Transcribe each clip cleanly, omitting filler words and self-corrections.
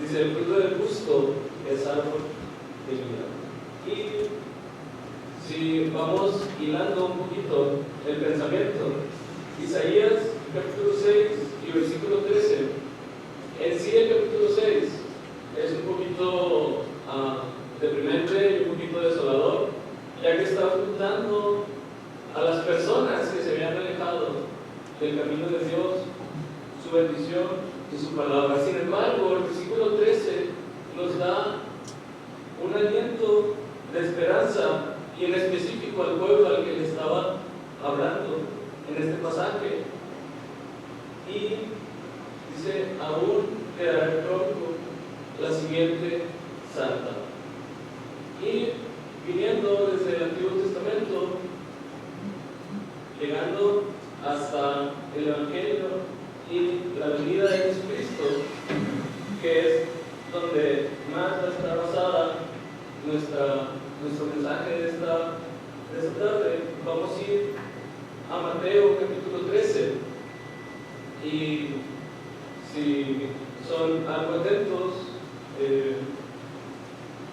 Dice, el fruto del justo es árbol de vida. Y si vamos hilando un poquito el pensamiento, Isaías capítulo 6 y versículo 13, en sí el capítulo 6 es un poquito deprimente y un poquito desolador, ya que está ocultando a las personas que se habían alejado del camino de Dios, su bendición y su palabra. Sin embargo, el versículo 13 nos da un aliento de esperanza y en específico al pueblo al que le estaba hablando en este pasaje. Y dice, aún quedará pronto la siguiente santa. Y viniendo desde el Antiguo Testamento, llegando hasta el Evangelio y la venida de Jesucristo, que es donde más está basada nuestro mensaje de esta tarde, vamos a ir a Mateo capítulo 13. Y si son algo atentos,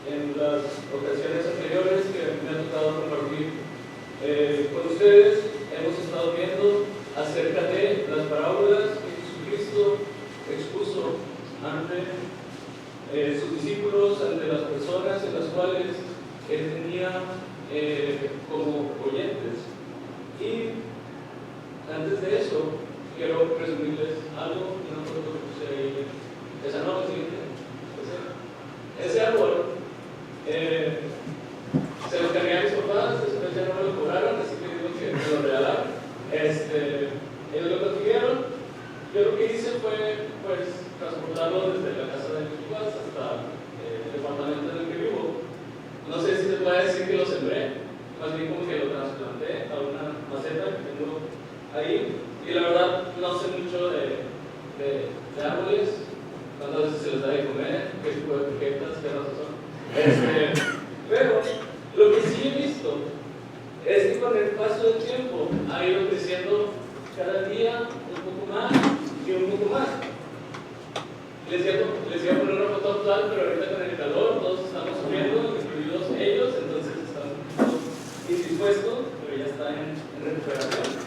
en las ocasiones anteriores que me ha tocado compartir con ustedes, hemos estado viendo acerca de las parábolas que Jesucristo expuso ante sus discípulos, ante las personas en las cuales él tenía como oyentes. Y antes de eso, quiero presumirles algo, y no creo que puse ahí esa nota siguiente. Ese árbol se lo encargué a mis papás, después ya no me lo cobraron, así que digo que me lo regalaron. Ellos lo consiguieron. Yo lo que hice fue pues transportarlo desde la casa de mis papás hasta el departamento en el que vivo. No sé si se puede decir que lo sembré, más bien como que lo trasplanté a una maceta que tengo ahí. Y la verdad no sé mucho de árboles, cuántas veces se les da de comer, qué tipo de etiquetas, qué razas son. Pero lo que sí he visto es que con el paso del tiempo ha ido creciendo cada día un poco más y un poco más. Les iba a poner una foto actual, pero ahorita con el calor todos estamos sufriendo, incluidos ellos, entonces estamos indispuestos, pero ya está en recuperación.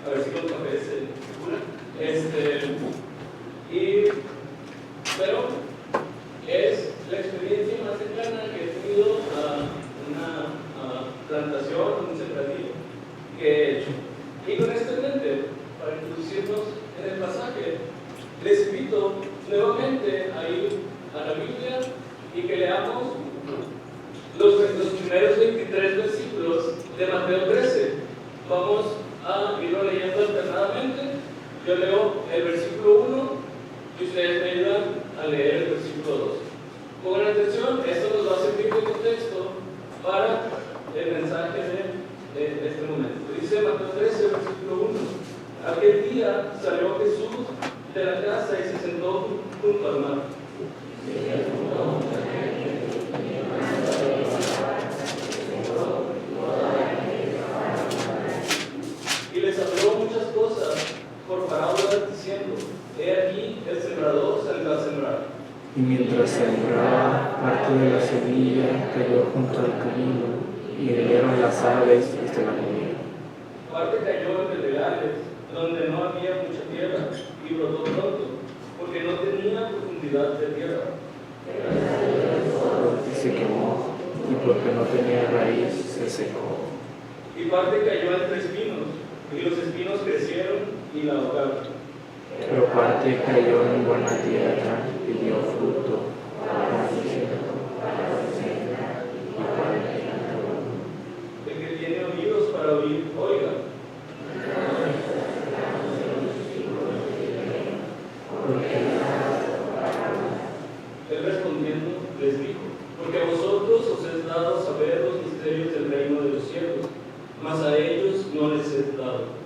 A ver si con café se cura. Pero es la experiencia más cercana que he tenido a una plantación, un sembradío que he hecho. Y con esto en mente, para introducirnos en el pasaje, les invito nuevamente a ir a la Biblia y que leamos los primeros 23 versículos de Mateo 13. Vamos a irlo leyendo alternadamente. Yo leo el versículo 1 y ustedes me ayudan a leer el versículo 2. Pongan atención, esto nos va a servir de contexto para el mensaje de este momento. Dice Mateo 13, versículo 1. Aquel día salió Jesús de la casa y se sentó junto al mar. Y les habló muchas cosas por parábolas diciendo: he aquí el sembrador salió a sembrar. Y mientras sembraba, parte de la semilla cayó junto al camino, y vinieron las aves y se la comieron. Parte cayó en pedregales, donde no había mucha tierra, y brotó pronto, porque no tenía profundidad de tierra. Y se quemó, y porque no tenía raíz, se secó. Y parte cayó entre espinos, y los espinos crecieron y la ahogaron. Pero parte cayó en buena tierra y dio fruto, para 100, para 60 y 40. El que tiene oídos para oír, oiga. Él respondiendo les dijo: porque a vosotros os es dado saber los misterios del reino de los cielos, mas a ellos no les es dado.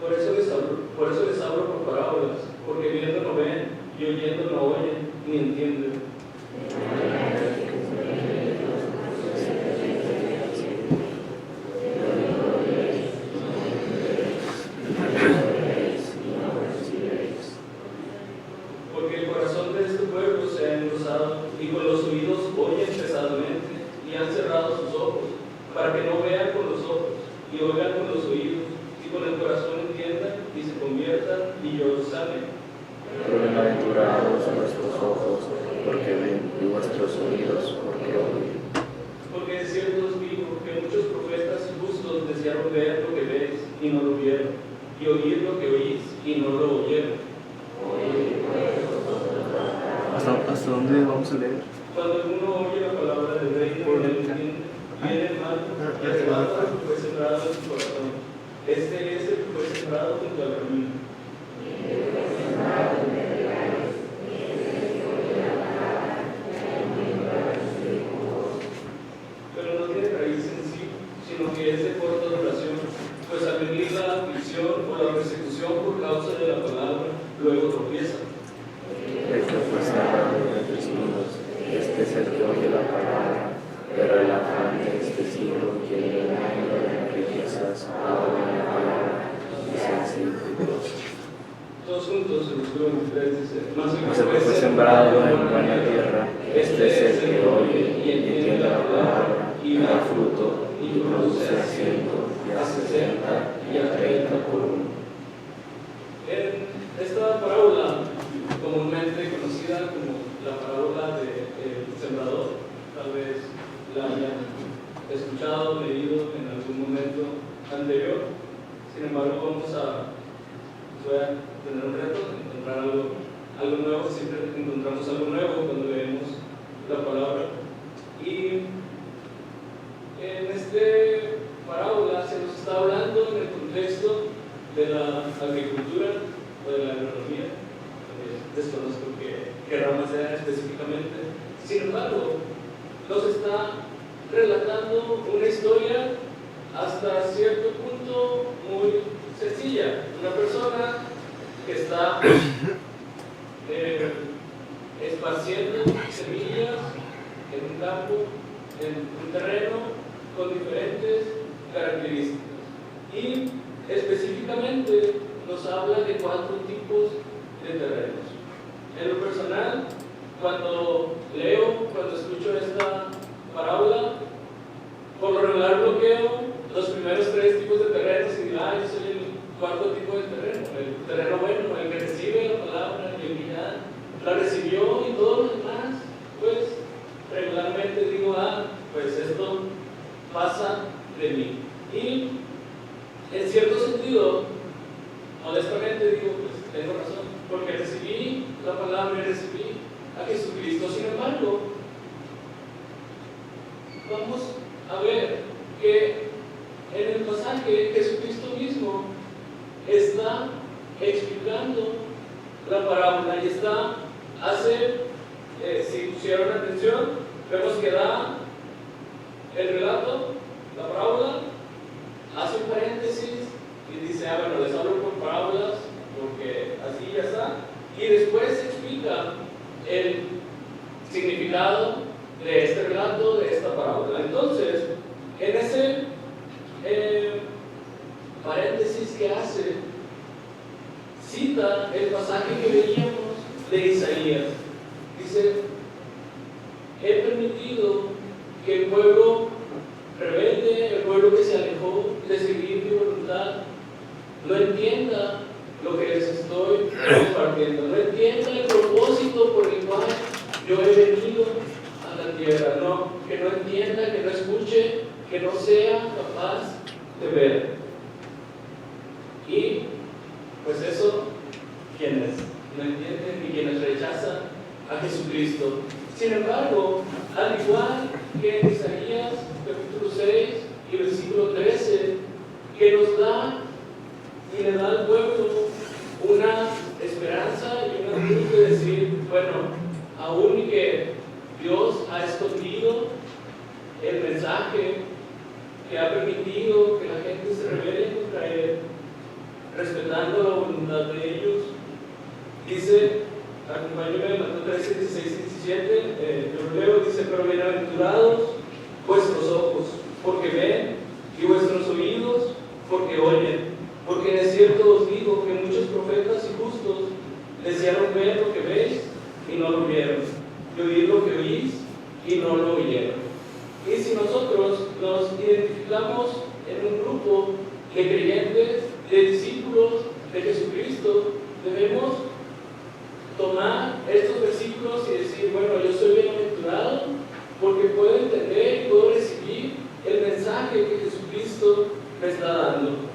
Por eso les hablo por parábolas, porque viendo no ven, y oyendo no oyen, ni entienden. Porque el corazón de este pueblo se ha engrosado, y con los oídos oyen pesadamente, y han cerrado sus ojos, para que no vean con los ojos, y oigan con los oídos, y con el corazón entiendan, y se conviertan, y yo los sane. Bienaventurados vuestros ojos, porque ven, y vuestros oídos, porque oyen. Porque de cierto os digo que muchos profetas justos desearon ver lo que veis, y no lo vieron, y oír lo que oís, y no lo oyeron. ¿Hasta dónde vamos a leer? Cuando alguno oye la palabra del reino y no entiende, viene el mal y arrebata lo que fue sembrado en su corazón. Este es el que fue sembrado junto al camino. Pero no tiene raíz en sí, sino que es de corta duración, pues al venir la aflicción o la persecución por causa de la palabra, luego tropieza. El que fue sembrado entre espinos, este es el que oye la palabra, pero el afán de este siglo y el mundo de riquezas ahogan la palabra y se hace infructuosa. Todos juntos en los 23 dice: Mas el que fue sembrado en buena tierra, este es el que oye y entiende la palabra, y da fruto, y produce a 100, y a 60, y a 30 por uno. En esta parábola, comúnmente conocida como la parábola del sembrador, tal vez la hayan escuchado, leído en algún momento anterior. Sin embargo, voy a tener un reto, encontrar algo nuevo. Siempre encontramos algo nuevo cuando leemos la palabra. Y en esta parábola se nos está hablando en el contexto de la agricultura o de la agronomía. Desconozco qué rama sea específicamente. Sin embargo, nos está relatando una historia hasta cierto punto muy sencilla. Una persona que está esparciendo semillas en un campo, en un terreno con diferentes características. Y específicamente nos habla de 4 tipos de terrenos. En lo personal, cuando escucho esta parábola, por lo regular bloqueo los primeros 3 tipos de terrenos y digo: yo soy el 4º tipo de terreno, el terreno bueno, el que recibe la palabra, el que ya la recibió, y todos los demás, pues regularmente digo: pues esto pasa de mí. Y en cierto sentido, honestamente digo, pues tengo razón, porque recibí la palabra y recibí a Jesucristo. Sin embargo, vamos a ver que en el pasaje Jesucristo mismo está explicando la parábola y está, si pusieron atención, vemos que da el relato, la parábola, hace un paréntesis y dice, bueno, les hablo por parábolas porque así ya está, y después explica el significado de este relato, de esta parábola. Entonces, en ese paréntesis que hace, cita el pasaje que veíamos de Isaías. Dice, he permitido que el pueblo rebelde, el pueblo que se alejó de seguir mi voluntad, no entienda lo que les estoy compartiendo, no entienda el propósito por el cual yo he venido a la tierra, que no entienda, que no escuche, que no sea capaz de ver. Y pues eso, quienes no entienden y quienes rechazan a Jesucristo. Sin embargo, al igual que en Isaías capítulo 6 y versículo 13, que nos da y le da al pueblo una esperanza y una luz de decir, bueno, aún que Dios ha escondido el mensaje, que ha permitido que la gente se rebele contra Él, respetando la voluntad de ellos, dice, acompáñenme en Mateo 13, 16 y 17, yo leo, dice, pero bienaventurados vuestros ojos, porque ven, y vuestros oídos, porque oyen. Porque de cierto os digo que muchos profetas y justos desearon ver lo que veis y no lo vieron, y oír lo que oís y no lo oyeron. Y si nosotros nos identificamos en un grupo de creyentes, de discípulos de Jesucristo, debemos tomar estos versículos y decir, bueno, yo soy bienaventurado porque puedo entender y puedo recibir el mensaje que Jesucristo me está dando.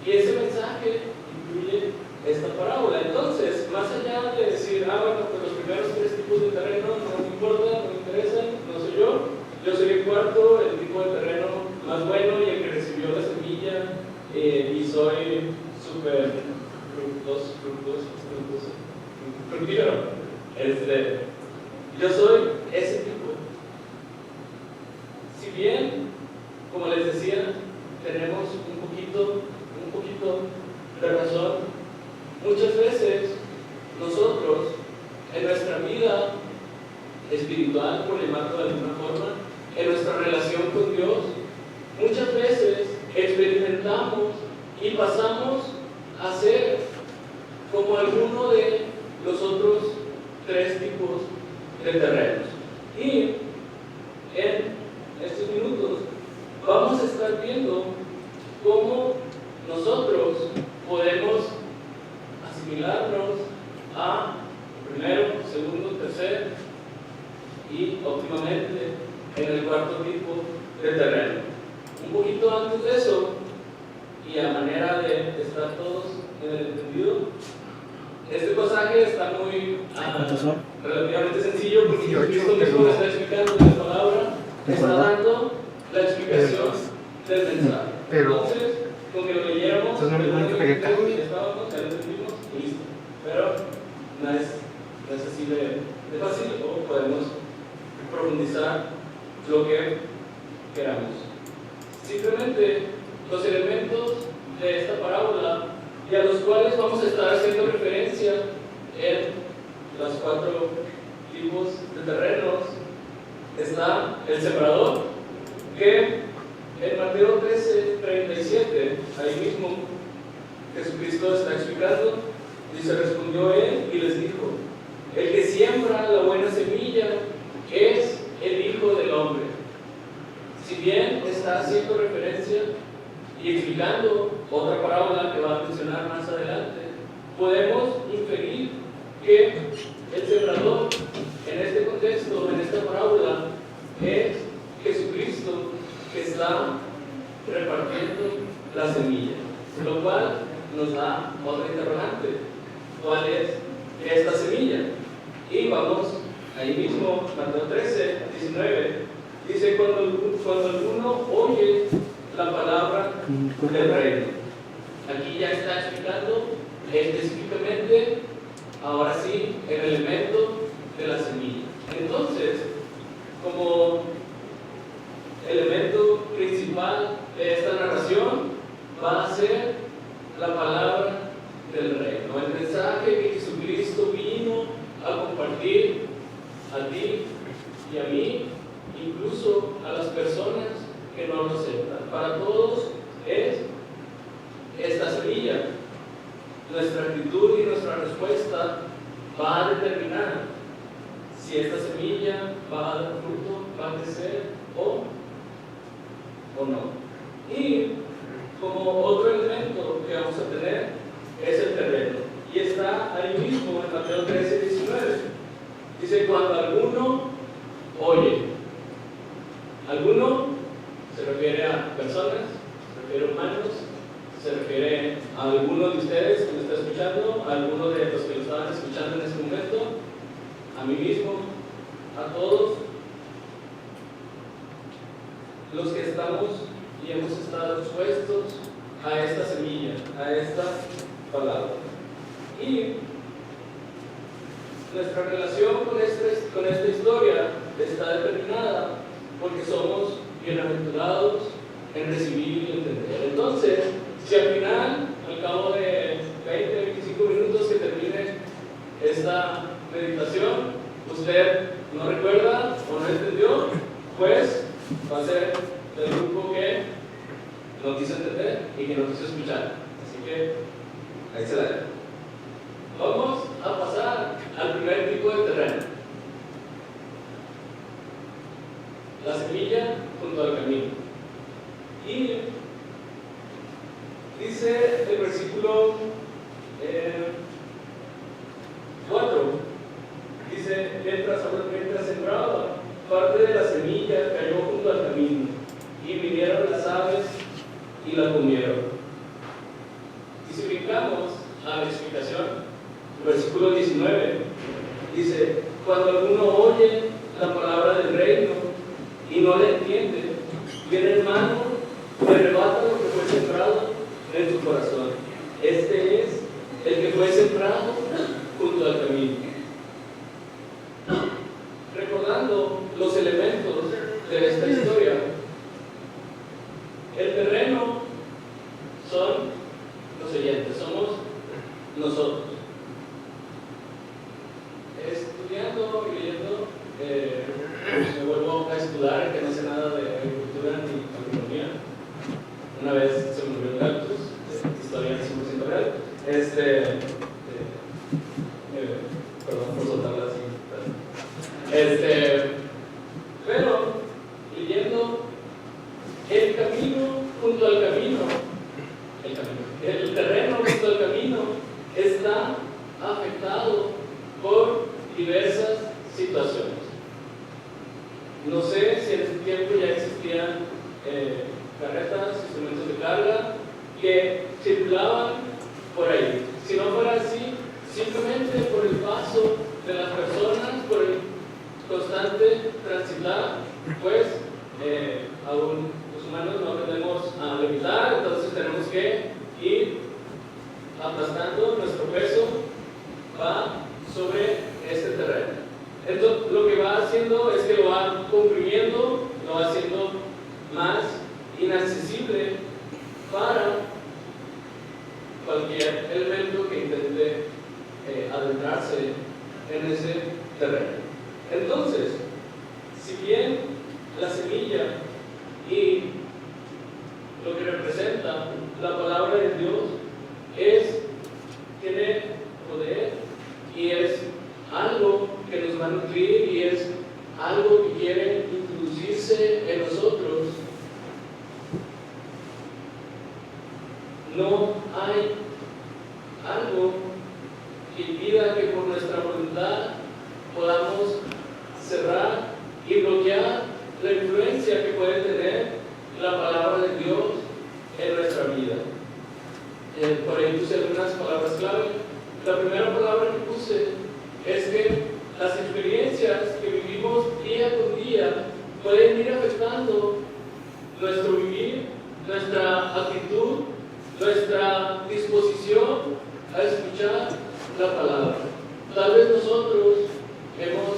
Y ese mensaje incluye esta parábola. Entonces, más allá de decir, bueno, pues los primeros 3 tipos de terreno no me importa, no me interesan, no soy yo soy el cuarto, el tipo de terreno más bueno y el que recibió la semilla, y soy súper fructífero. Yo soy ese tipo. Si bien, como les decía, tenemos un poquito de razón, muchas veces nosotros en nuestra vida espiritual, por llamarlo de alguna forma, en nuestra relación con Dios, muchas veces experimentamos y pasamos a ser como alguno de los otros 3 tipos de terrenos. Y en estos minutos vamos a estar viendo cómo nosotros podemos asimilarnos a primero, segundo, tercer y óptimamente en el cuarto tipo de terreno. Un poquito antes de eso, y a manera de estar todos en el entendido, este pasaje está muy relativamente sencillo porque Jesucristo mismo está explicando en la palabra, está dando la explicación del mensaje. Entonces, con que lo leyéramos, ya lo entendimos y listo. Pero no es así de fácil, o podemos profundizar lo que queramos. Simplemente los elementos de esta parábola y a los cuales vamos a estar haciendo referencia en los 4 tipos de terrenos, está el sembrador, que en Mateo 13, 37, ahí mismo Jesucristo está explicando, dice, respondió él y les dijo, el que siembra la buena semilla es el Hijo del Hombre. Si bien está haciendo referencia y explicando otra parábola que va a mencionar más adelante, podemos inferir que el sembrador en este contexto, en esta parábola, es Jesucristo, que está repartiendo la semilla, lo cual nos da otra interrogante. ¿Cuál es esta semilla? Y vamos ahí mismo, Mateo 13, 19. Dice, cuando alguno oye la palabra del reino. Aquí ya está explicando específicamente, ahora sí, el elemento de la semilla. Entonces, como elemento principal de esta narración va a ser la palabra del reino, el mensaje que Jesucristo vino a compartir a ti y a mí, incluso a las personas que no lo aceptan. Para todos es esta semilla. Nuestra actitud y nuestra respuesta va a determinar si esta semilla va a dar fruto, va a crecer o no. Y como otro elemento que vamos a tener es el terreno. Y está ahí mismo en Mateo 13, 19. Dice, cuando alguno oye. Alguno se refiere a personas, se refiere a humanos, se refiere a alguno de ustedes que me está escuchando, a alguno de los que lo estaban escuchando en este momento, a mí mismo, a todos los que estamos y hemos estado expuestos a esta semilla, a esta palabra. Y nuestra relación con esta historia está determinada porque somos bienaventurados en recibir y entender. Entonces, si al final, al cabo de 20, 25 minutos que termine esta meditación, usted no recuerda o no entendió, pues va a ser del grupo que no quiso entender y que no quiso escuchar. Así que ahí se la dejo. Vamos a pasar al primer tipo de terreno. La semilla junto al camino. Y dice el versículo 4, dice, mientras sembraba, parte de la semilla cayó junto al camino, y vinieron las aves y la comieron. Y si brincamos a la explicación, el versículo 19, dice, cuando alguno oye la palabra del reino y no la entiende, viene hermano y arrebata lo que fue sembrado en tu corazón. Este es el que fue sembrado junto al camino. Recordando los elementos de esta historia, el terreno son los oyentes, somos nosotros. Estudiando y leyendo, me vuelvo a estudiar, que no sé nada de agricultura ni economía. Una vez se me olvidó el cactus, historia 100% real. Perdón por soltarla así. Pero leyendo el camino junto al camino, el terreno junto al camino está afectado por diversas situaciones. No sé si en ese tiempo ya existían carretas, instrumentos de carga que circulaban por ahí. Si no fuera así, simplemente por el paso de las personas, por el constante transitar, pues aún los humanos no aprendemos a levitar, entonces tenemos que ir aplastando, nuestro peso va sobre este terreno. Entonces lo que va haciendo es que lo va comprimiendo, lo va haciendo más inaccesible para cualquier elemento que intente adentrarse en ese terreno. Entonces, si bien la semilla y lo que representa la palabra de Dios tiene poder y es algo que nos va a nutrir y es algo que quiere introducirse en nosotros, no hay algo que impida que por nuestra voluntad podamos cerrar y bloquear la influencia que puede tener la palabra de Dios en nuestra vida. Por ahí puse algunas palabras clave. La primera palabra que puse es que las experiencias que vivimos día con día pueden ir afectando nuestro vivir, nuestra actitud, nuestra disposición a escuchar la palabra. Tal vez nosotros hemos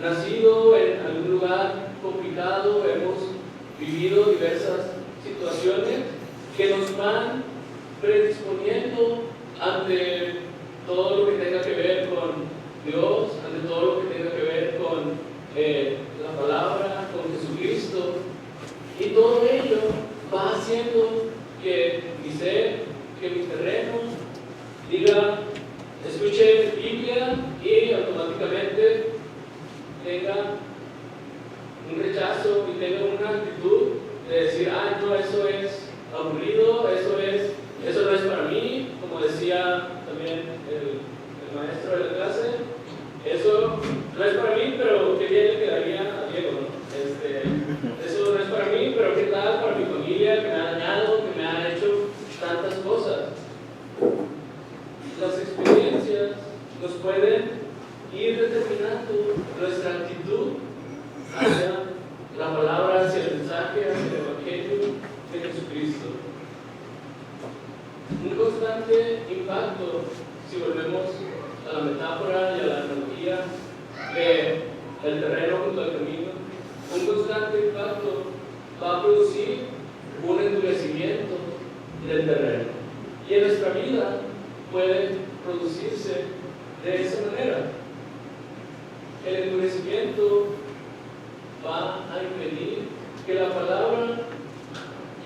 nacido en algún lugar complicado, hemos vivido diversas situaciones que nos van predisponiendo ante todo lo que tenga que ver con Dios, ante todo lo que tenga que ver con la palabra, con Jesucristo, y todo ello va haciendo que mi ser, que mi terreno diga, escuche Biblia y automáticamente tenga un rechazo y tenga una actitud de decir, no, eso es aburrido, eso no es para mí, como decía también el maestro de la clase, eso no es para mí, pero qué bien le quedaría a Diego, ¿no? Eso no es para mí, pero qué tal para mi familia, que me ha dañado, que me ha hecho tantas cosas. Las experiencias nos pueden ir determinando nuestra actitud hacia la palabra, hacia el mensaje, hacia el Evangelio de Jesucristo. Un constante impacto, si volvemos a la metáfora y a la analogía del terreno junto al camino, un constante impacto va a producir un endurecimiento del terreno. Y en nuestra vida puede producirse de esa manera. El endurecimiento va a impedir que la palabra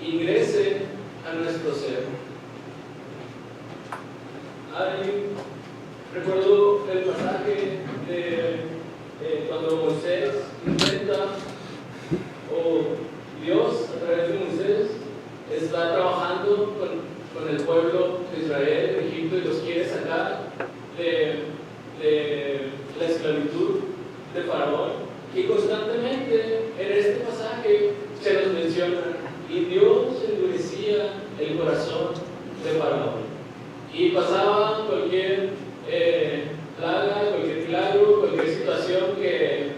ingrese a nuestro ser. Recuerdo el pasaje de cuando Moisés intenta, o Dios a través de Moisés está trabajando con el pueblo de Israel en Egipto y los quiere sacar de la esclavitud de Faraón. Y constantemente en este pasaje se nos menciona, y Dios endurecía el corazón de Faraón. Y pasaba cualquier plaga, cualquier milagro, cualquier situación que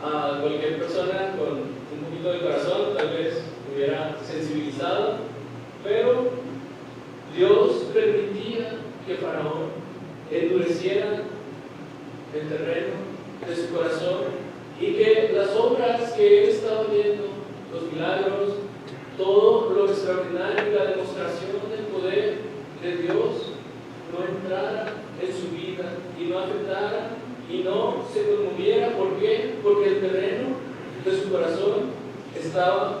a cualquier persona con un poquito de corazón tal vez hubiera sensibilizado, pero Dios permitía que Faraón endureciera el terreno de su corazón y que las obras que él estaba viendo, los milagros, todo lo extraordinario y la demostración del poder de Dios no entrara en su vida y no afectara y no se conmoviera. ¿Por qué? Porque el terreno de su corazón estaba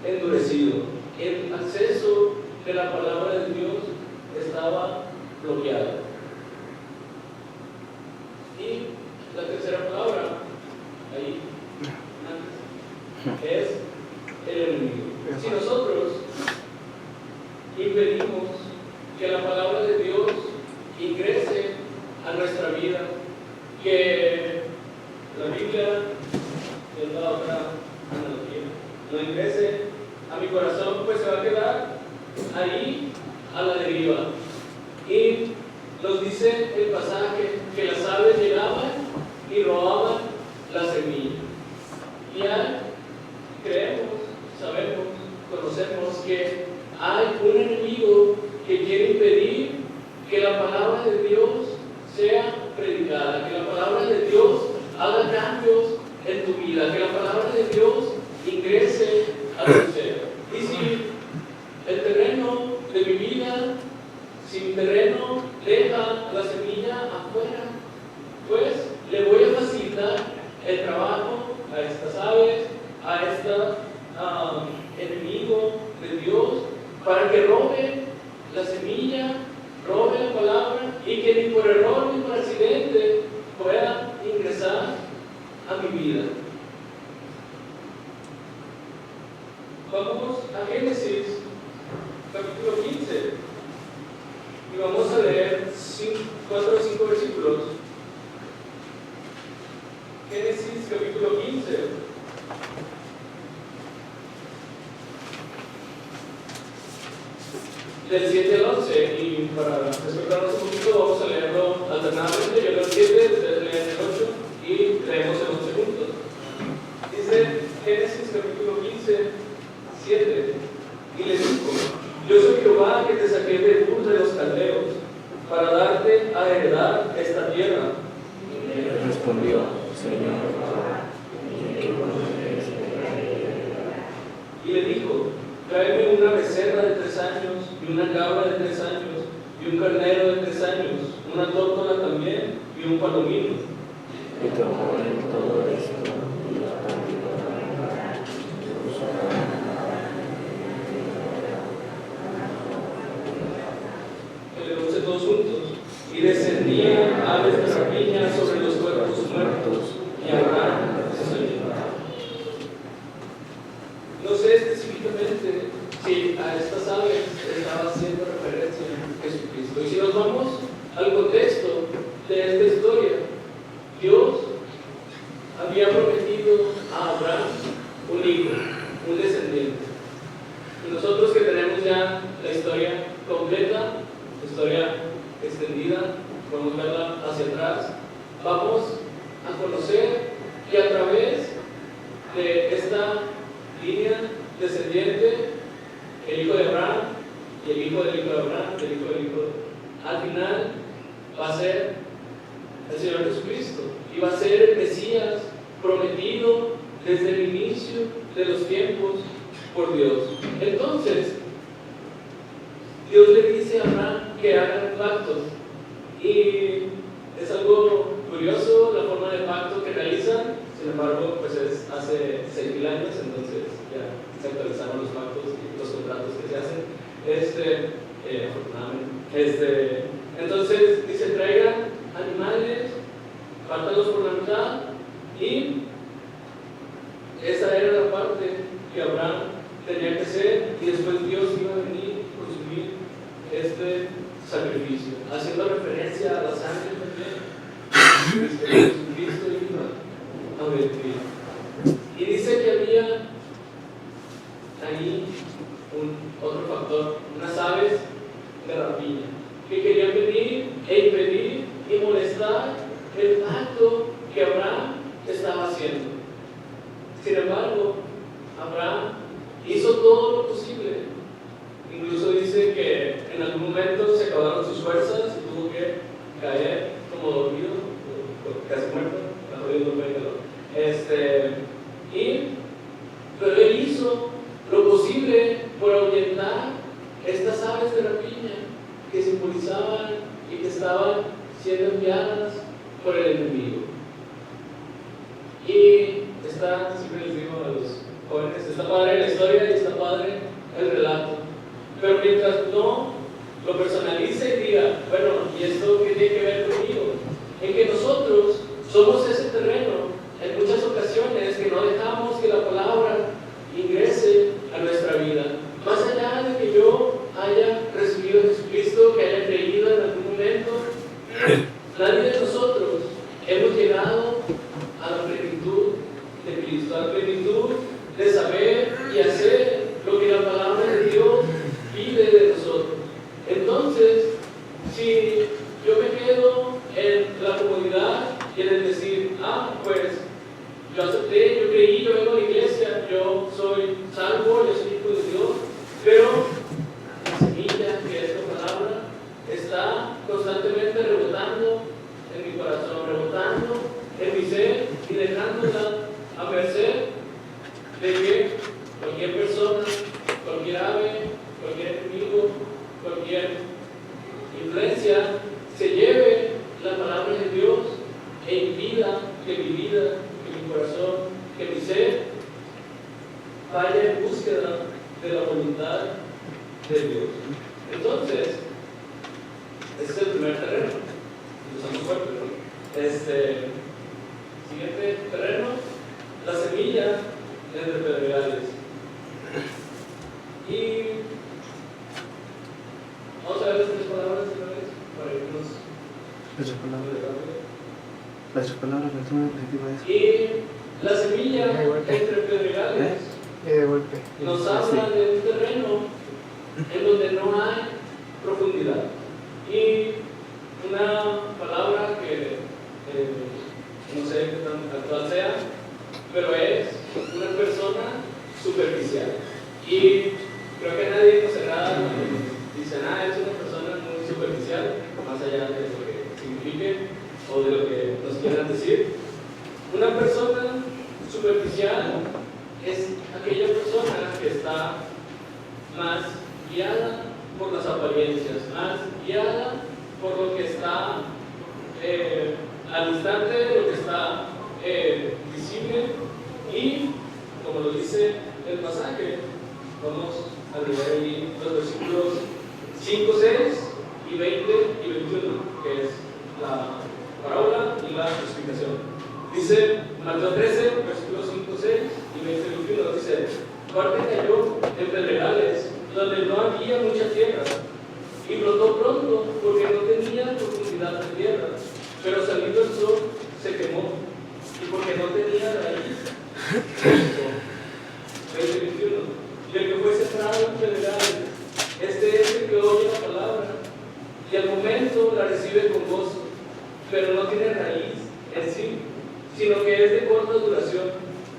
endurecido. El acceso de la palabra de Dios estaba bloqueado. Y la tercera palabra ahí es el enemigo. Si nosotros impedimos que la palabra de Dios ingrese a nuestra vida, que la Biblia, es la otra analogía, no ingrese a mi corazón, pues se va a quedar ahí a la deriva. Y nos dice el pasaje que las aves llegaban y robaban la semilla. Y creemos, sabemos, conocemos que hay un enemigo que quiere impedir que la palabra de Dios sea predicada, que la palabra de Dios haga cambios en tu vida, que la palabra de Dios ingrese a tu ser. Y si el terreno de mi vida, si mi terreno deja la semilla afuera, pues le voy a facilitar el trabajo a estas aves, a este enemigo de Dios, para que robe la semilla, robe la palabra y que ni por error ni por accidente pueda ingresar a mi vida. Vamos a Génesis capítulo 15 y vamos a leer 4 o 5 versículos. Génesis capítulo 15. del 7 al 11, y para despertarnos un poquito vamos a leerlo alternadamente. Yo leo el 7, ustedes leen el 8 y leemos el 11 juntos. Dice Génesis capítulo 15, 7, y le dijo: yo soy Jehová que te saqué de Ur de los Caldeos para darte a heredar esta tierra. Respondió: Señor, y le dijo: tráeme una becerra de 3 años, y una cabra de 3 años, y un carnero de 3 años, una tórtola también, y un palomino. y tomó él todo esto y los partió todos juntos, y descendían aves de rapiña sobre los cuerpos muertos, y Abraham se salió. No sé específicamente si a estas aves estaba haciendo referencia a Jesucristo. Y si nos vamos al contexto de esta historia, Dios había prometido a Abraham un hijo, un descendiente. Y nosotros que tenemos ya la historia completa, la historia extendida, podemos verla hacia atrás, vamos a conocer que a través de esta línea descendiente, el hijo de Abraham y el hijo del hijo de Abraham, el hijo del hijo, al final va a ser el Señor Jesucristo, y va a ser el Mesías prometido desde el inicio de los tiempos por Dios. Entonces, Dios le dice a Abraham que haga un pacto, y es algo curioso la forma de pacto que realizan. Sin embargo, pues es hace 6,000 años, entonces ya se actualizaron los pactos y los contratos que se hacen. Afortunadamente. Entonces dice: traigan animales, pártalos por la mitad, y esa era la parte que Abraham tenía que hacer, y después Dios iba a venir y consumir este sacrificio, haciendo referencia a la sangre también. Jesucristo iba a venir. Y dice que había ahí otro factor, unas aves de rapiña, que querían venir e impedir y molestar el pacto que Abraham estaba haciendo. Sin embargo, Abraham hizo todo lo posible. Incluso dice que en algún momento se acabaron sus fuerzas y tuvo que caer como dormido, casi muerto, está jodiendo un pecador. Pero él hizo lo posible por ahuyentar estas aves de rapiña que simbolizaban y que estaban siendo enviadas por el enemigo. Y siempre les digo a los jóvenes, está padre la historia y está padre el relato, pero mientras no lo personalice y diga: bueno, ¿y esto qué tiene que ver conmigo? En que nosotros somos ese terreno en muchas ocasiones que no dejamos que la palabra ingrese a nuestra vida. Más allá de que yo haya recibido a Jesucristo, que haya creído en algún momento, nadie de nosotros hemos llegado a la plenitud de Cristo, a la plenitud de saber y hacer lo que la palabra de Dios pide de nosotros. Entonces, si yo me quedo en la comodidad y en el decir: pues yo acepté, yo creí, yo vengo a la iglesia, yo soy salvo, yo soy hijo de Dios, pero la semilla que es la palabra está constantemente rebotando en mi corazón, rebotando en mi ser y dejándola a merced de que cualquier persona, cualquier ave, cualquier enemigo, cualquier influencia se lleve la palabra de Dios e impida que mi vida, que mi corazón, que mi ser vaya en búsqueda de la voluntad de Dios. Entonces, ese es el primer terreno. Usamos fuerte, ¿no? Siguiente terreno, la semilla entre pedregales. Y vamos a ver las 3 palabras otra vez para irnos. Las 3 palabras, la última objetiva es. Y la semilla entre pedregales nos habla de un terreno en donde no hay profundidad. Y una palabra que no sé qué tan actual sea, pero es una persona superficial. Y creo que nadie nos agrada cuando dice, es una persona muy superficial, más allá de lo que signifique o de lo que nos quieran decir. Una persona superficial es aquella persona que está más guiada por las apariencias, más guiada por lo que está al instante, lo que está visible, y como lo dice el pasaje, vamos a leer ahí los versículos 5, 6 y 20 y 21, que es la parábola y la explicación. Dice Mateo 13, versículos 5, 6 y 20 y 21, dice: parte cayó en pedregales, donde no había mucha tierra, y brotó pronto, porque no tenía profundidad de tierra, pero saliendo el sol se quemó, y porque no tenía raíz, 20 y 21. Y el que fue sembrado en pedregales, este es el que oye la palabra, y al momento la recibe con gozo, pero no tiene raíz en sí, sino que es de corta duración,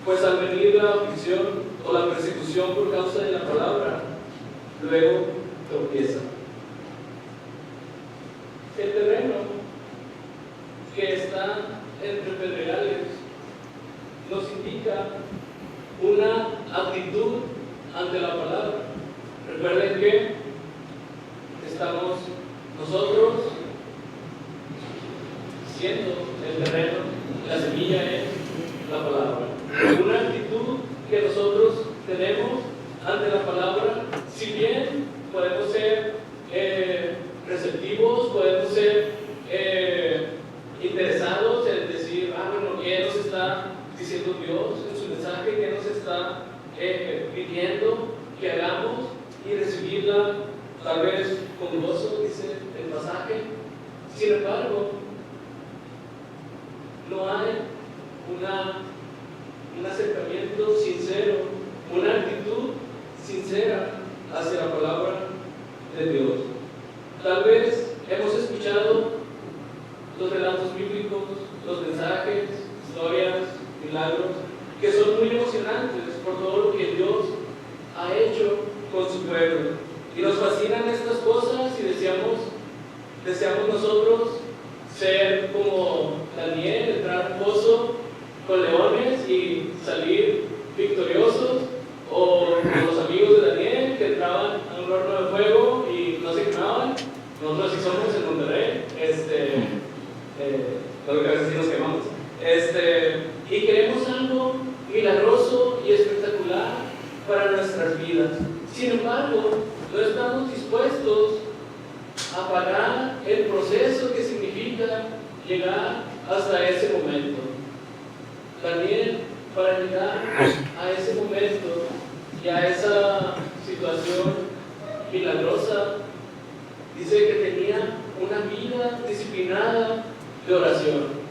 pues al venir la aflicción o la persecución por causa de la palabra, luego tropieza. El terreno que está entre pedregales nos indica una actitud ante la palabra. Recuerden que estamos nosotros siendo el terreno, la semilla es la palabra. Una actitud que nosotros tenemos ante la palabra, si bien podemos ser receptivos, podemos ser interesados en decir, bueno, ¿qué nos está diciendo Dios en su mensaje? ¿Qué nos está pidiendo que hagamos? Y recibirla tal vez con gozo, dice el pasaje. Sin embargo, no hay un acercamiento sincero, una actitud sincera hacia la palabra de Dios. Tal vez hemos escuchado los relatos bíblicos, los mensajes, historias, milagros, que son muy emocionantes por todo lo que Dios ha hecho con su pueblo. Y nos fascinan estas cosas y deseamos nosotros ser como Daniel, entrar a un pozo con leones y salir victoriosos, o como los amigos de Daniel que entraban a un horno de fuego y no se quemaban. Nosotros sí somos en Monterrey, lo que a veces sí nos quemamos, y queremos algo milagroso y espectacular para nuestras vidas. Sin embargo, no estamos dispuestos a pagar el proceso que significa llegar hasta ese momento. Daniel, para llegar a ese momento y a esa situación milagrosa, dice que tenía una vida disciplinada de oración.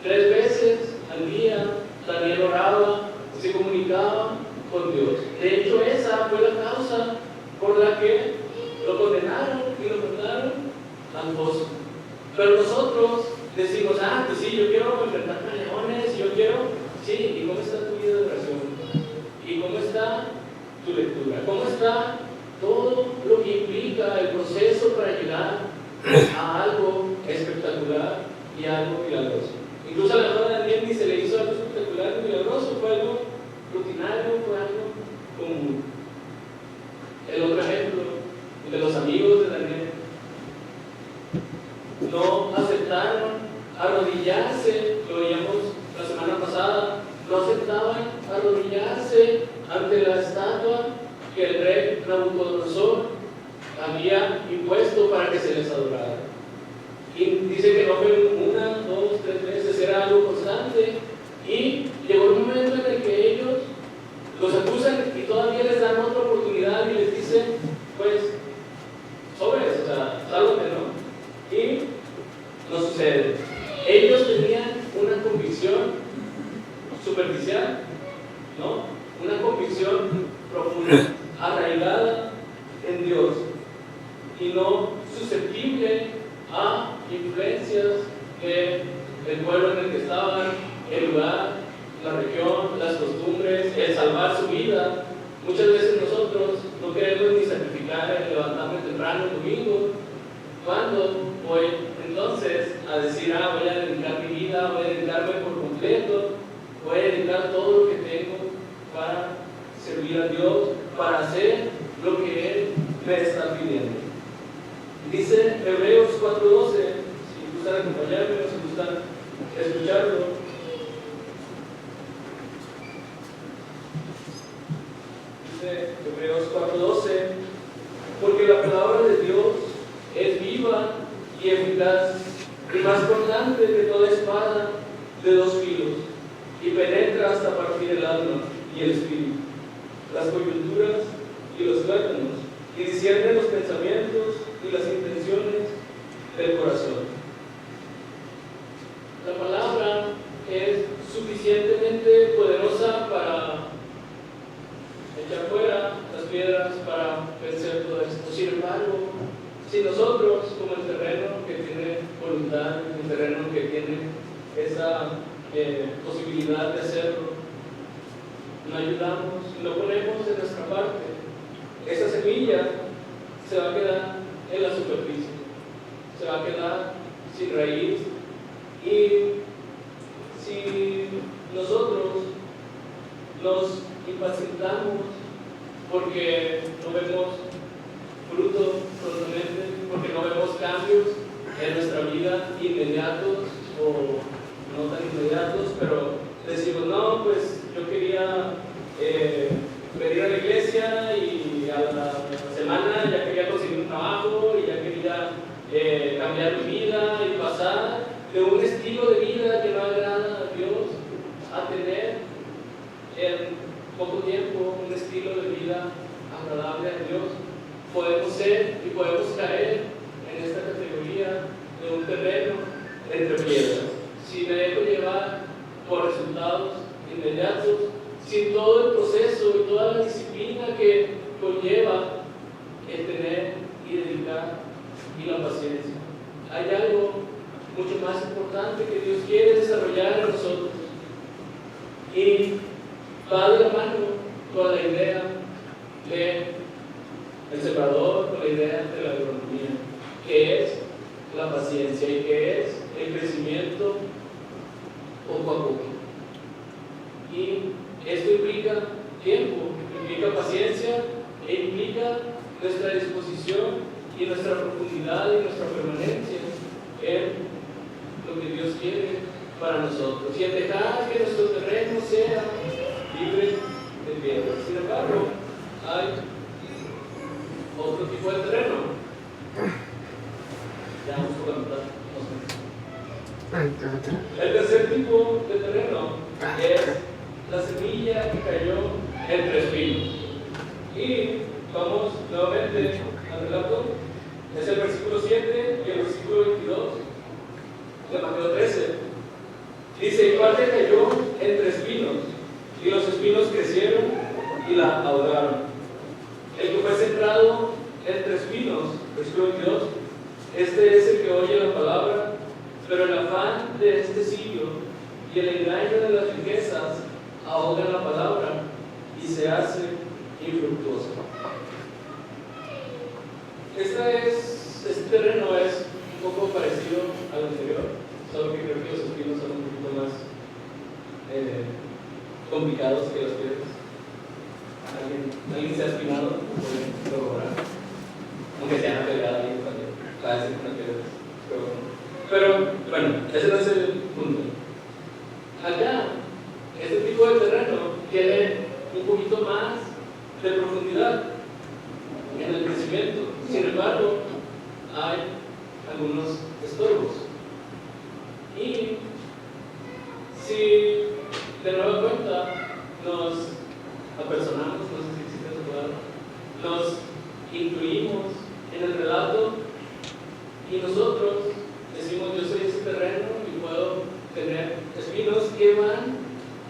3 veces al día Daniel oraba, se comunicaba con Dios. De hecho, esa fue la causa por la que lo condenaron y lo mandaron al pozo. Pero nosotros decimos, pues sí, yo quiero enfrentarme a leones, yo quiero, sí, ¿y cómo está tu vida de oración? ¿Y cómo está tu lectura? ¿Cómo está todo lo que implica el proceso para llegar a algo espectacular y algo milagroso? Incluso a la mejor a Daniel ni se le hizo algo espectacular y milagroso, fue algo rutinario, fue algo común. El otro ejemplo de los amigos de Daniel, no aceptaron arrodillarse, lo veíamos la semana pasada, no aceptaban arrodillarse ante la estatua que el rey Nabucodonosor había impuesto para que se les adorara. Y dice que no fue 1, 2, 3 veces, era algo constante, y llegó un momento en el que ellos los acusan y todavía les dan otra oportunidad y les dicen, pues, sobres, o sea, sálvate, ¿no? Y no sucede. Ellos tenían una convicción superficial, ¿no? Una convicción profunda, arraigada en Dios, y no susceptible a influencias del pueblo en el que estaban, el lugar, la región, las costumbres, el salvar su vida. Muchas veces nosotros no queremos ni sacrificar el levantarme temprano el domingo. ¿Cuándo voy entonces a decir, voy a dedicar mi vida, voy a dedicarme por completo, voy a dedicar todo lo que tengo para servir a Dios, para hacer lo que Él me está pidiendo? Dice Hebreos 4:12, si gustan acompañarme o si gustan escucharlo. Dice Hebreos 4:12, porque la palabra de Dios es viva y eficaz y más cortante que toda espada de dos filos, y penetra hasta partir el alma y el espíritu, las coyunturas y los tuétanos, y discierne los pensamientos y las intenciones del corazón. La palabra es suficientemente poderosa para echar fuera las piedras, para vencer todo esto. Sin embargo, si nosotros, como el terreno que tiene voluntad, el terreno que tiene esa posibilidad de hacerlo, no ayudamos, no ponemos de nuestra parte, esa semilla se va a quedar en la superficie, se va a quedar sin raíz. Y si nosotros nos impacientamos porque no vemos fruto prontamente, porque no vemos cambios en nuestra vida inmediatos o no tan inmediatos, pero decimos, no, pues yo quería venir a la iglesia y a la semana ya quería conseguir un trabajo y ya quería cambiar mi vida y pasar de un estilo de vida que no agrada a Dios a tener en poco tiempo un estilo de vida agradable a Dios. Podemos ser y podemos caer en esta categoría de un terreno entre piedras, si me dejo llevar por resultados inmediatos, sin todo el proceso y toda la disciplina que conlleva el tener y dedicar y la paciencia. Hay algo mucho más importante que Dios quiere desarrollar en nosotros, y va de la mano con la idea del sembrador, con la idea de la agronomía, que es la paciencia y que es el crecimiento poco a poco. Y esto implica tiempo, implica paciencia e implica nuestra disposición y nuestra profundidad y nuestra permanencia en lo que Dios quiere para nosotros y en dejar que nuestro terreno sea libre de piedras. Sin embargo, hay otro tipo de terreno. Ya vamos por la mitad. El tercer tipo de terreno es la semilla que cayó entre espinos. Y vamos nuevamente al relato. Es el versículo 7 y el versículo 22 de Mateo 13. Dice, y parte cayó entre espinos, y los espinos crecieron y la ahogaron. El que fue sembrado entre espinos, versículo 22, este es el que oye la palabra, pero el afán de este siglo y el engaño de las riquezas ahogan la palabra y se hace infructuosa. Este terreno es un poco parecido al anterior, solo que creo que los espinos son un poquito más complicados que las piedras. ¿Alguien se ha espinado? Puede corroborar. Aunque se han pegado ahí también. Cada vez una piedra. Pero bueno, ese no es el punto. Acá, este tipo de terreno tiene un poquito más de profundidad en el crecimiento. Sin embargo, hay algunos estorbos. Y si de nueva cuenta nos apersonamos, no sé si existe esa palabra, nos incluimos en el relato y nosotros decimos, yo soy ese terreno y puedo tener espinos que van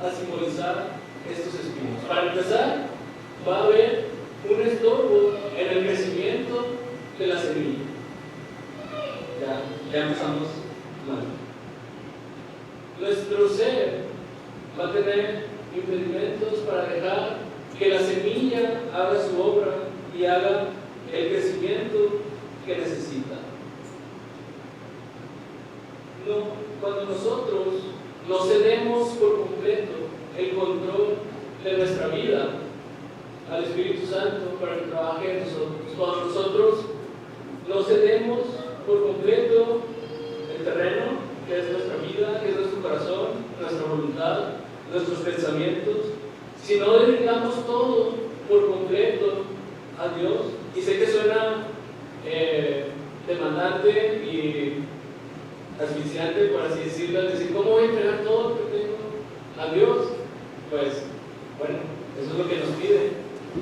a simbolizar estos espinos. Para empezar, va a haber un estorbo en el crecimiento de la semilla. ya empezamos mal. Nuestro ser va a tener impedimentos para dejar que la semilla haga su obra y haga el crecimiento que necesita. Cuando nosotros no cedemos por completo el control de nuestra vida al Espíritu Santo para que trabaje en nosotros, cuando nosotros no cedemos por completo el terreno que es nuestra vida, que es nuestro corazón, nuestra voluntad, nuestros pensamientos, si no dedicamos todo por completo a Dios, y sé que suena demandante y asfixiante, por así decirlo, decir, ¿cómo voy a entregar todo lo que tengo a Dios? Pues, bueno, eso es lo que nos pide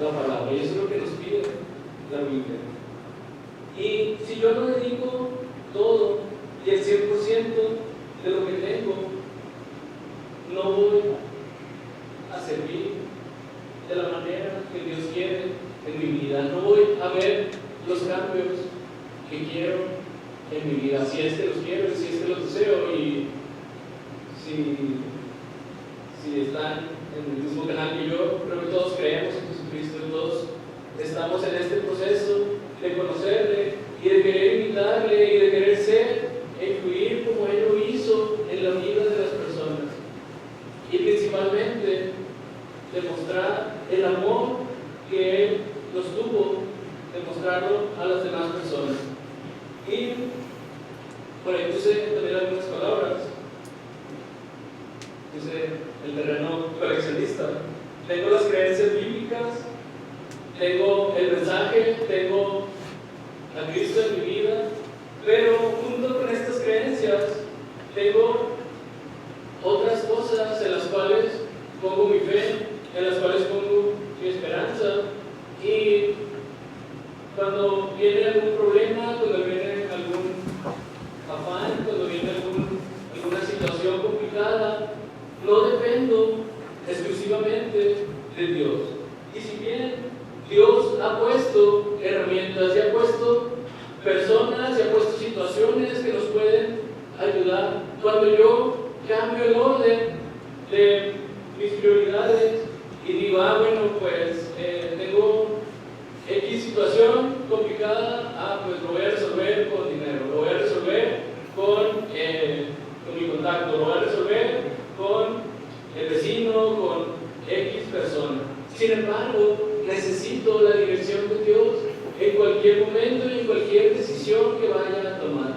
la palabra, y eso es lo que nos pide la Biblia. Y si yo no dedico todo y el 100% de lo que tengo, no voy a servir de la manera que Dios quiere en mi vida, no voy a ver los cambios que quiero en mi vida, si es que los quiero, si es que los deseo, y si están en el mismo canal que yo, creo que todos creemos en Jesucristo, y todos estamos en este proceso de conocerle y de querer imitarle y de querer ser e influir como Él lo hizo en la vida de las personas, y principalmente demostrar el amor que Él nos tuvo, demostrarlo a las demás personas. Y por ahí puse también algunas palabras. Puse el terreno coleccionista. Tengo las creencias bíblicas, tengo el mensaje, tengo a Cristo en mi vida, pero junto con estas creencias tengo otras cosas en las cuales pongo mi fe, en las cuales pongo mi esperanza. Y cuando viene algún problema, cuando viene algún afán, cuando viene alguna situación complicada, no dependo exclusivamente de Dios. Y si bien Dios ha puesto herramientas, y ha puesto personas, y ha puesto situaciones que nos pueden ayudar, cuando yo cambio el orden de mis prioridades y digo, bueno, pues tengo X situación complicada, pues lo voy a resolver con dinero, lo voy a resolver con mi contacto, lo voy a resolver con el vecino, con X persona. Sin embargo, necesito la dirección de Dios en cualquier momento y en cualquier decisión que vaya a tomar.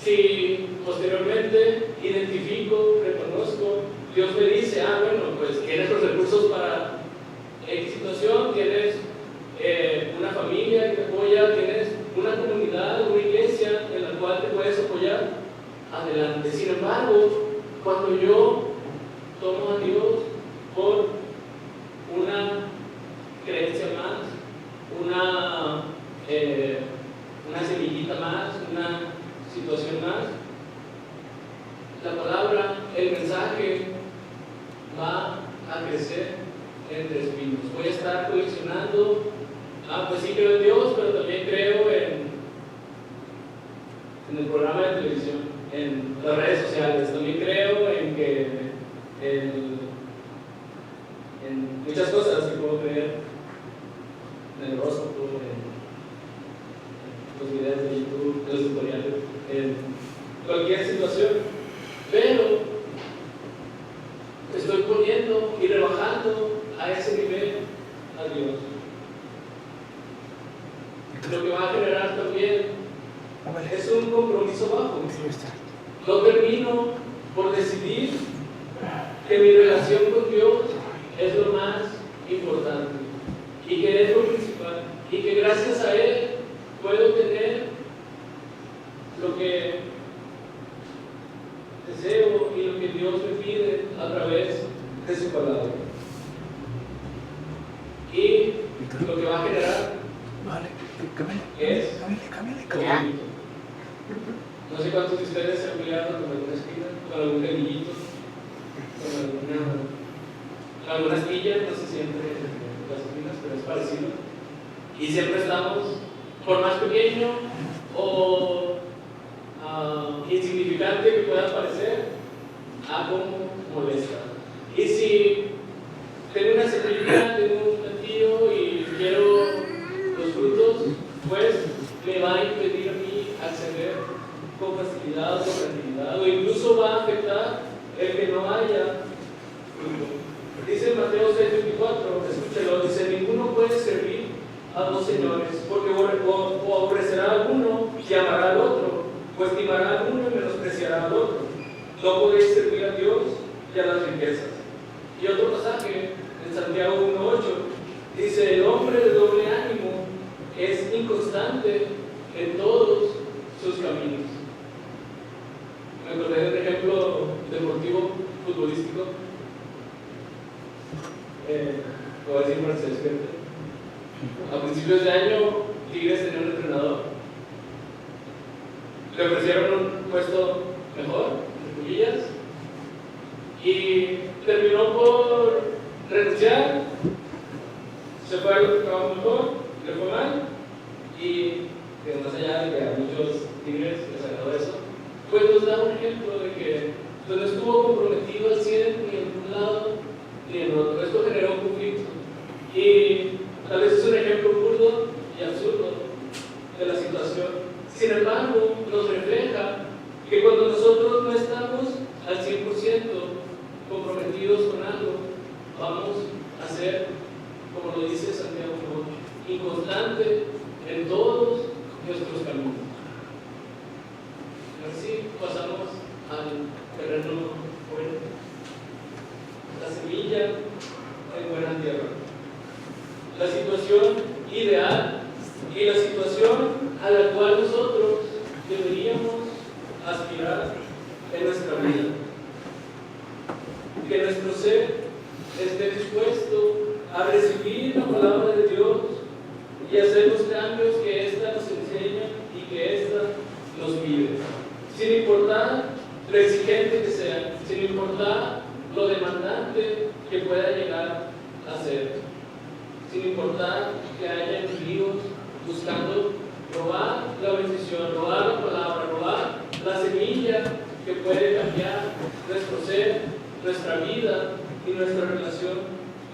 Si posteriormente identifico, reconozco, Dios me dice, bueno, pues tienes los recursos para X situación, tienes una familia que te apoya, tienes una comunidad, una iglesia en la cual te puedes apoyar, adelante. Sin embargo, cuando yo tomo a Dios por una creencia más, una semillita más, una situación más, la palabra, el mensaje va a crecer entre espinos. Voy a estar coleccionando, pues sí creo en Dios, pero también creo en el programa de televisión, en las redes sociales, también creo en que en muchas cosas que puedo creer, en el horóscopo, en los videos de YouTube, en los tutoriales, en cualquier situación, pero estoy poniendo y rebajando a ese nivel a Dios. Lo que va a generar también es un compromiso bajo. No termino por decidir que mi relación con Dios es lo más importante y que es lo principal, y que gracias a Él puedo tener lo que deseo y lo que Dios me pide a través de su palabra. Y lo que va a generar es conflicto. No sé cuántos de ustedes se han peleado con alguna espina, con algún canillito, con alguna astilla, no se siente las espinas, pero es parecido. Y siempre estamos, por más pequeño o pueda parecer, algo molesta. Y si tengo una semilla, tengo un plantío y quiero los frutos, pues me va a impedir a mí acceder con facilidad o con tranquilidad, o incluso va a afectar el que no haya fruto. Dice Mateo 6:24, escúchelo, dice: ninguno puede servir a dos señores, porque o aborrecerá a uno y amará al otro, o estimará a uno y menospreciará al otro. No podéis servir a Dios y a las riquezas. Y otro pasaje, en Santiago 1:8, dice: el hombre de doble ánimo es inconstante en todos sus caminos. Me acordé de un ejemplo deportivo, futbolístico. Voy a decir francés, fíjate. A principios de año, Tigres tenía un entrenador. Le ofrecieron un puesto mejor, entre comillas, y terminó por renunciar. Se fue a algo que trabajo mejor, le fue mal, y más allá de que a muchos Tigres les agradó eso, pues nos da un ejemplo de que no estuvo comprometido al 100 ni en un lado ni en otro. Esto generó un conflicto. Y tal vez es un ejemplo burdo y absurdo de la situación. Sin embargo, nos refleja que cuando nosotros no estamos al 100% comprometidos con algo, vamos a ser, como lo dice Santiago, inconstante en todos nuestros caminos. Así pasamos al terreno bueno. La semilla en buena tierra. La situación ideal y la situación a la cual nosotros deberíamos aspirar en nuestra vida. Que nuestro ser esté dispuesto a recibir la palabra de Dios y hacer los cambios que ésta nos enseña y que ésta nos pide, sin importar lo exigente que sea, sin importar lo demandante que pueda llegar a ser, sin importar que haya enemigos buscando robar la bendición, robar la palabra, robar la semilla que puede cambiar nuestro ser, nuestra vida y nuestra relación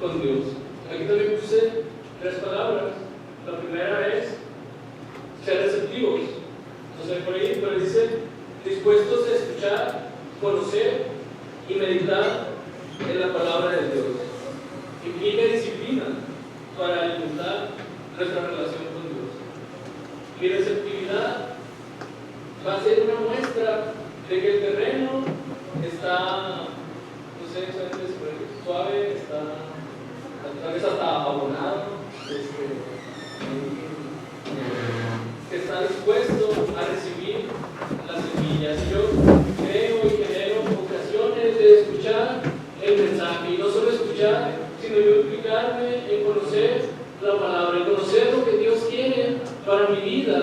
con Dios. Aquí también puse 3 palabras. La primera es ser receptivos. No sé por ahí, pero dice dispuestos a escuchar, conocer y meditar en la palabra de Dios. Implica disciplina para alimentar nuestra relación con Dios. Mi receptividad va a ser una muestra de que el terreno está, no sé exactamente, suave, está tal vez hasta abonado, que está dispuesto a recibir las semillas. Yo creo y genero ocasiones de escuchar el mensaje, y no solo escuchar, sino yo implicarme en conocer la palabra, en conocer lo que Dios quiere para mi vida.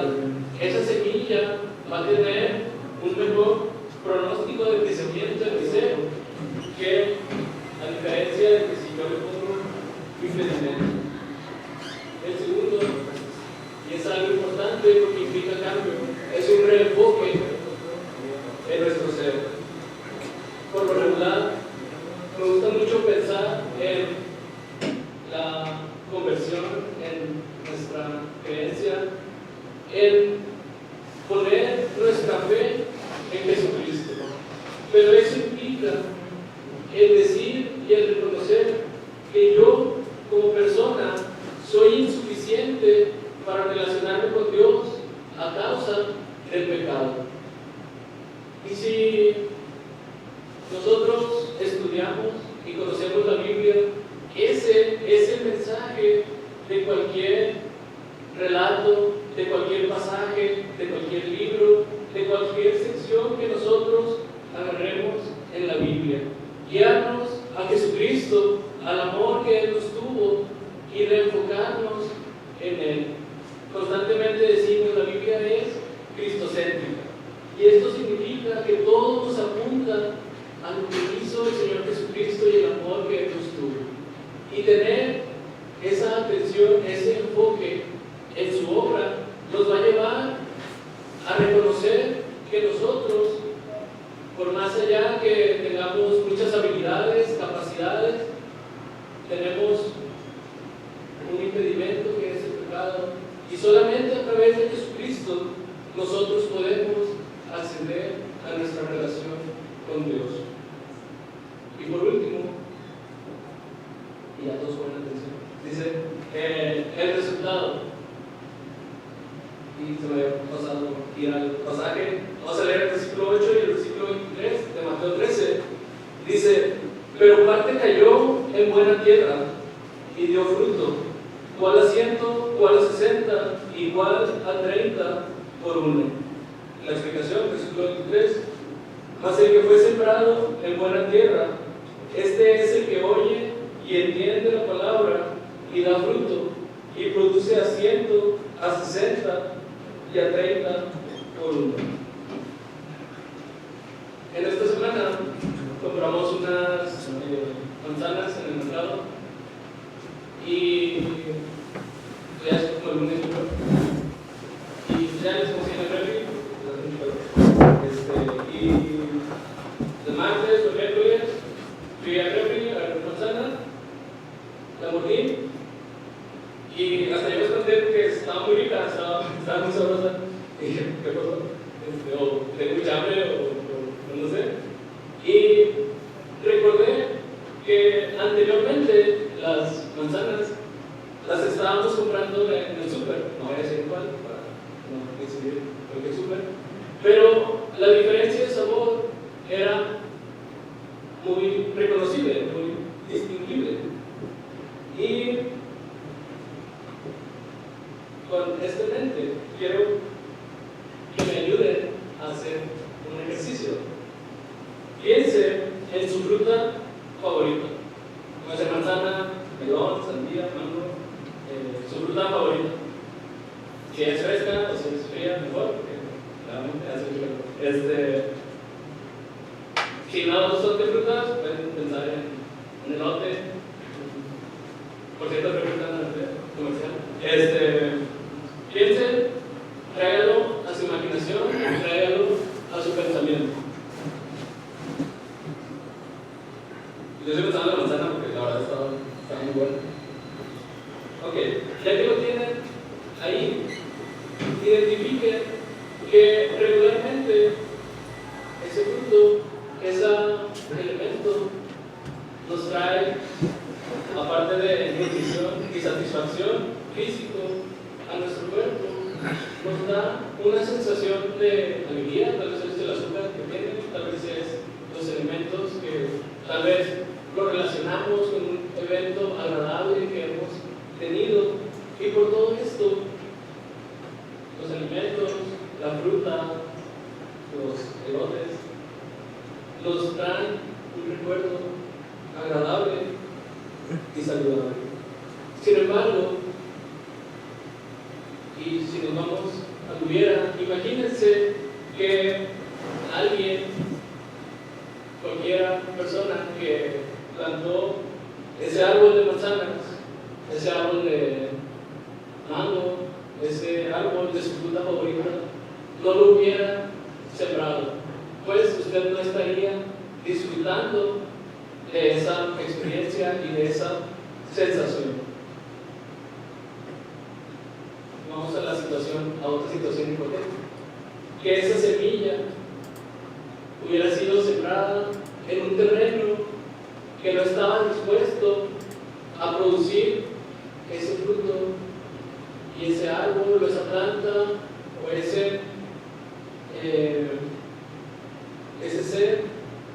Esa semilla va a tener un mejor pronóstico de crecimiento en mi ser, que a diferencia de que si yo le pongo impedimento. El segundo, y es algo importante porque implica cambio, es un reenfoque en nuestro ser. Por lo regular, me gusta mucho pensar en la conversión, en nuestra creencia, en poner nuestra fe en Jesucristo. Pero eso implica el decir y el reconocer que yo, como persona, soy insuficiente para relacionarme con Dios a causa del pecado. Y si nosotros estudiamos y conocemos la Biblia, ese es el mensaje de cualquier relato, de cualquier pasaje, de cualquier libro, de cualquier sección que nosotros agarremos en la Biblia. Guiarnos a Jesucristo, al amor que Él nos tuvo y reenfocarnos en Él. Constantemente decimos, la Biblia es cristocéntrica. Y esto significa que todo nos apunta a lo que hizo el Señor Jesucristo y el amor que Él nos tuvo. Y tener esa atención, ese enfoque en su obra, nos va a llevar a reconocer que nosotros por más allá que tengamos muchas habilidades, capacidades, tenemos un impedimento que es el pecado, y solamente a través de Jesucristo nosotros podemos ascender a nuestra relación con Dios. Y por último, y a todos ponen atención, dice el resultado. Y se me había pasado ir al pasaje. Vamos a leer el versículo 8 y el versículo 23 de Mateo 13. Dice: pero parte cayó en buena tierra y dio fruto, cuál a 100, cuál a 60 y cuál a 30 por uno. La explicación, versículo 23: mas el que fue sembrado en buena tierra, este es el que oye y entiende la palabra y da fruto, y produce a 100, a 60 y a 30 por uno. En esta semana compramos unas manzanas en el mercado y ya es como el lunes, y ya les conseguí en el refri, y el martes o el miércoles fui al refri a la manzana, la mordí y hasta yo me escondí porque estaba muy rica, estaba muy sabrosa. Y dije, ¿qué pasó? O tengo mucha hambre o no sé. Y recordé que anteriormente las manzanas las estábamos comprando en el súper, no voy a decir cuál para no decidir cualquier súper, pero la diferencia de sabor era muy reconocible, muy distinguible. Y con este mente quiero que me ayuden a hacer un ejercicio. Piense en su fruta favorita. Puede ser manzana, melón, sandía, mango, su fruta favorita. Si es fresca o si es fría, mejor, porque realmente hace frío. Si no son de frutas, pueden pensar en un elote. Por cierto, representan al comercial. Piensen, tráigalo a su imaginación, tráigalo a su pensamiento. Yo estoy pensando en la manzana porque la verdad está muy buena. Ok, ya que lo tienen ahí, identifiquen que regularmente ese fruto, ese elemento nos trae, aparte de nutrición y satisfacción físico a nuestro cuerpo, nos da una sensación de alegría. Tal vez es el azúcar que tiene, tal vez es los elementos que tal vez lo relacionamos con un evento agradable que hemos tenido. Y por todo esto, los alimentos, la fruta, los elotes, nos traen un recuerdo agradable y saludable. Sin embargo, y si nos vamos a tu vida, imagínense que alguien, cualquiera persona que plantó ese árbol de manzanas, ese árbol de mango, ese árbol de su fruta favorita, no lo hubiera sembrado, pues usted no estaría disfrutando de esa experiencia y de esa sensación. Vamos a otra situación hipotética. Que esa semilla hubiera sido sembrada en un terreno que no estaba dispuesto a producir ese fruto y ese árbol o esa planta o ese ser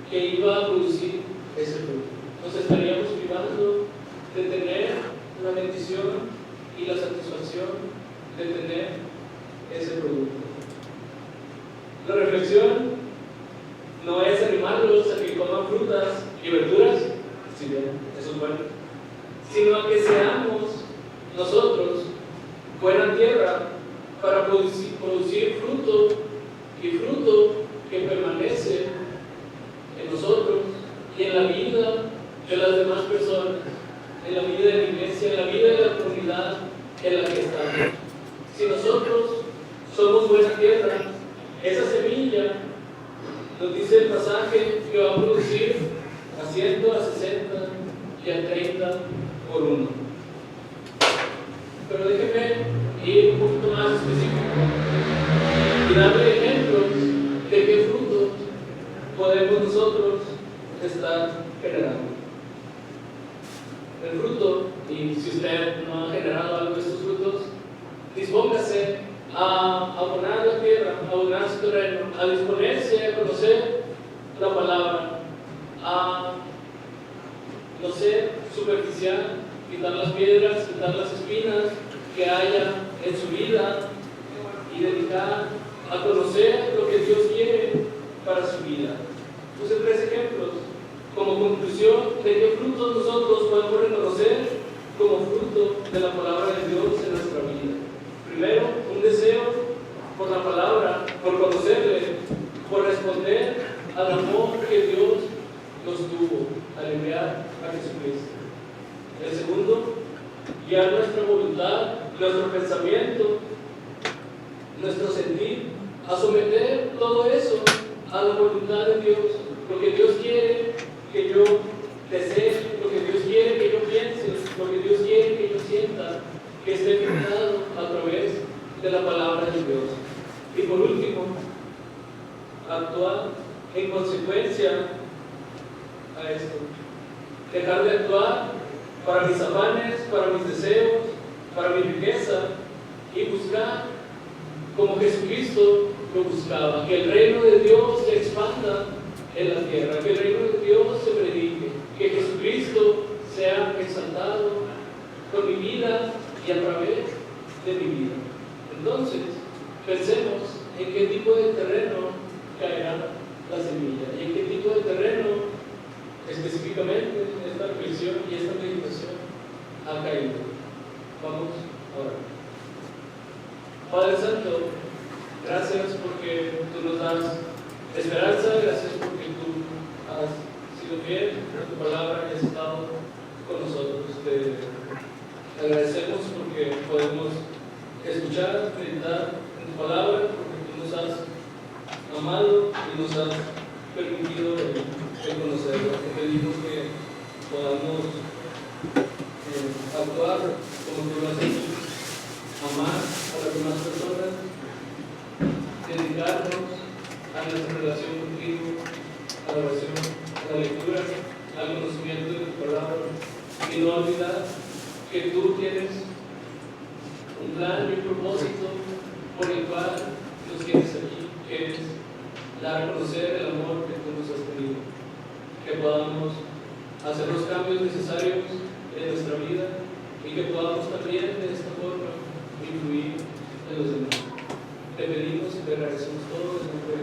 que iba a producir ese fruto. Nos estaríamos privando de tener la bendición y la satisfacción de tener ese producto. La reflexión no es animarlos a que coman frutas y verduras, si bien eso es bueno, sino a que seamos nosotros buena tierra para producir fruto, y fruto que permanece en nosotros y en la vida de las demás personas, en la vida de la iglesia, en la vida de la comunidad en la que estamos. Si nosotros somos buena tierra, esa semilla nos dice el pasaje que va a producir a 100, a 60 y a 30 por uno. Pero déjeme ir un poquito más específico y darle ejemplos de qué frutos podemos nosotros estar generando. El fruto, y si usted no ha generado algo de estos frutos, dispóngase a abonar la tierra, a abonar su terreno, a disponerse a conocer la palabra, a no ser superficial, quitar las piedras, quitar las espinas que haya en su vida y dedicar a conocer lo que Dios quiere para su vida. Puse 3 ejemplos como conclusión de qué frutos nosotros podemos reconocer como fruto de la palabra de Dios en nuestra vida. Primero, un deseo por la palabra, por conocerle, por responder al amor que Dios nos tuvo al enviar a Jesucristo. El segundo, guiar nuestra voluntad, nuestro pensamiento, nuestro sentir, a someter todo eso a la voluntad de Dios. Lo que Dios quiere que yo desee, lo que Dios quiere que yo piense, lo que Dios quiere que yo sienta, que esté pintado a través de la palabra de Dios. Y por último, actuar en consecuencia a esto. Dejar de actuar para mis afanes, para mis deseos, para mi riqueza y buscar como Jesucristo lo buscaba, que el reino de Dios se expanda en la tierra, que el reino de Dios se predique, que Jesucristo sea exaltado con mi vida y a través de mi vida. Entonces, pensemos en qué tipo de terreno caerá la semilla y en qué tipo de terreno específicamente esta reflexión y esta meditación ha caído. Vamos ahora. Padre Santo, gracias porque tú nos das esperanza, gracias porque tú has sido fiel a tu palabra y has estado con nosotros. Te agradecemos porque podemos escuchar, meditar en tu palabra, porque tú nos has amado y nos has permitido el conocerlo. Te pedimos que podamos actuar como tú lo has hecho, amar a las demás personas, dedicarnos a nuestra relación contigo, a la oración, a la lectura, al conocimiento de tu palabra, y no olvidar que tú tienes un plan y un propósito por el cual nos tienes aquí, que es dar a conocer el amor que tú nos has tenido, que podamos hacer los cambios necesarios en nuestra vida y que podamos también de esta forma influir en los demás. Te pedimos y te agradecemos todo en el nombre